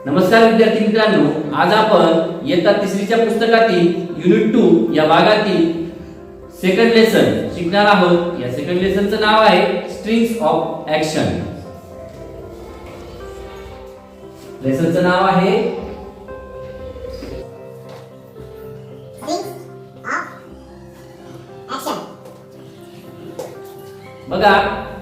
नमस्कार विद्यार्थी मित्रांनो, आज आपण इयत्ता तिसरीच्या पुस्तकातील युनिट 2 या भागातील सेकंड लेसन शिकणार आहोत। या सेकंड लेसनचं नाव आहे स्ट्रिंग्स ऑफ ऍक्शन। लेसनचं नाव आहे बघा,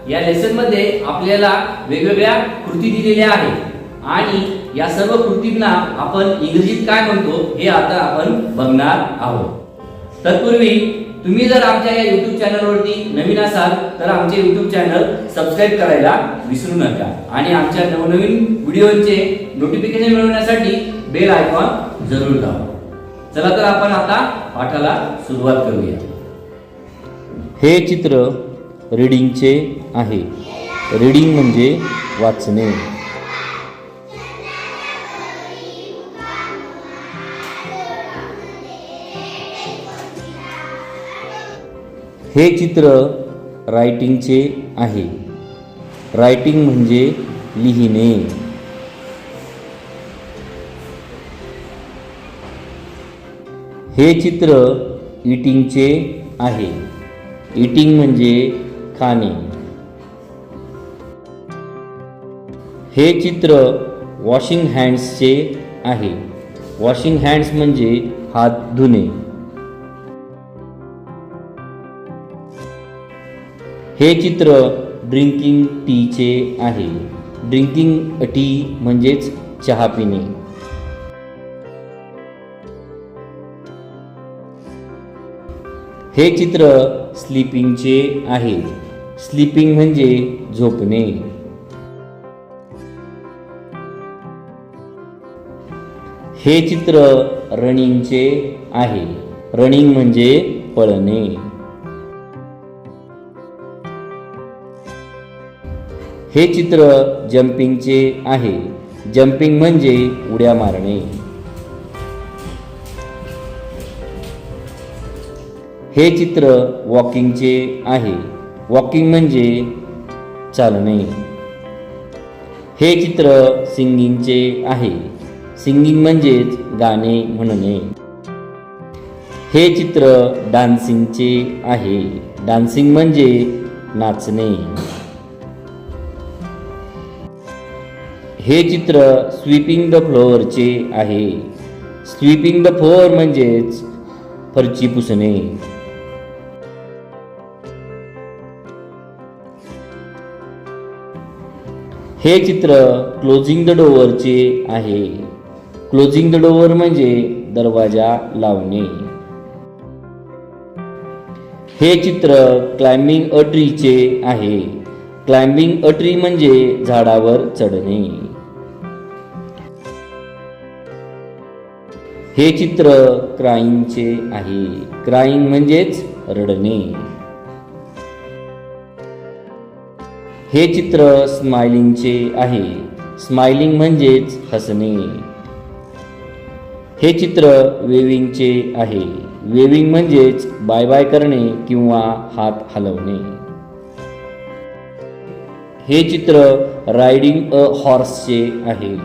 या लेसन मध्ये आपल्याला वेगवेगळ्या कृती दिलेल्या आहेत आणि या सर्व कृतींना आपण इंग्रजीत काय म्हणतो हे आता आपण बघणार आहोत। तत्पूर्वी तुम्ही जर आमच्या या YouTube चॅनलवरती नवीन असाल तर आमचे YouTube चॅनल सबस्क्राइब करायला विसरू नका आणि आमच्या नवनवीन व्हिडिओचे नोटिफिकेशन मिळवण्यासाठी बेल आयकॉन जरूर दाबा। चला तर आपण आता पाठाला सुरुवात करूया। हे चित्र रीडिंगचे आहे। रीडिंग म्हणजे वाचणे। हे चित्र रायटिंगचे आहे। रायटिंग म्हणजे लिहिणे। हे चित्र ईटिंगचे आहे। ईटिंग म्हणजे खाणे। हे चित्र वॉशिंग हँड्सचे आहे। वॉशिंग हँड्स म्हणजे हात धुणे। हे चित्र ड्रिंकिंग टीचे आहे। ड्रिंकिंग टी म्हणजेच चहा पिणे। हे चित्र स्लीपिंगचे आहे। स्लीपिंग म्हणजे झोपणे। हे चित्र रनिंगचे आहे। रनिंग म्हणजे पळणे। हे चित्र जंपिंगचे आहे। जंपिंग म्हणजे उड्या मारणे। हे चित्र वॉकिंगचे आहे। वॉकिंग म्हणजे चालणे। हे चित्र सिंगिंगचे आहे। सिंगिंग म्हणजेच गाणे म्हणणे। हे चित्र डान्सिंगचे आहे। डान्सिंग म्हणजे नाचणे। हे चित्र स्वीपिंग द फ्लोअरचे आहे। स्वीपिंग द फ्लोअर म्हणजेच फरची पुसणे। हे चित्र क्लोजिंग द डोअरचे आहे। क्लोजिंग द डोअर म्हणजे दरवाजा लावणे। हे चित्र क्लाइम्बिंग अ ट्रीचे आहे। क्लाइम्बिंग अ ट्री म्हणजे झाडावर चढणे। हे चित्र क्राईंगचे आहे। क्राईंग म्हणजेच रडणे। हे चित्र स्माइलिंगचे आहे। स्माइलिंग म्हणजेच हसणे। हे चित्र वेविंगचे आहे। वेविंग म्हणजेच बाय बाय करणे किंवा हात हलवणे। हे चित्र रायडिंग अ हॉर्सचे आहे।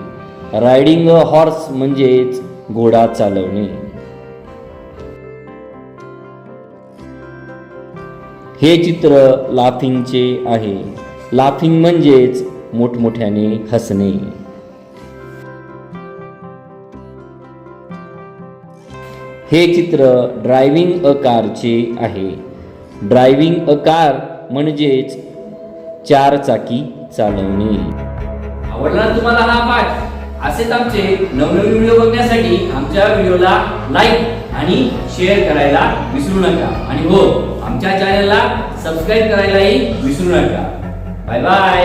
रायडिंग अ हॉर्स म्हणजेच घोडा चालवणे। हे चित्र लाफिंगचे आहे। लाफिंग म्हणजेच मोठमोठ्याने हसणे। हे चित्र ड्रायव्हिंग अ कारचे आहे। ड्रायव्हिंग अ कार म्हणजेच चार चाकी चालवणे। आवडला तुम्हाला हा पाठ? असेच आमचे नवनवीन व्हिडिओ बघण्यासाठी आमच्या व्हिडिओला लाईक आणि शेअर करायला विसरू नका आणि हो, आमच्या चॅनलला सबस्क्राइब करायलाही विसरू नका। Bye bye.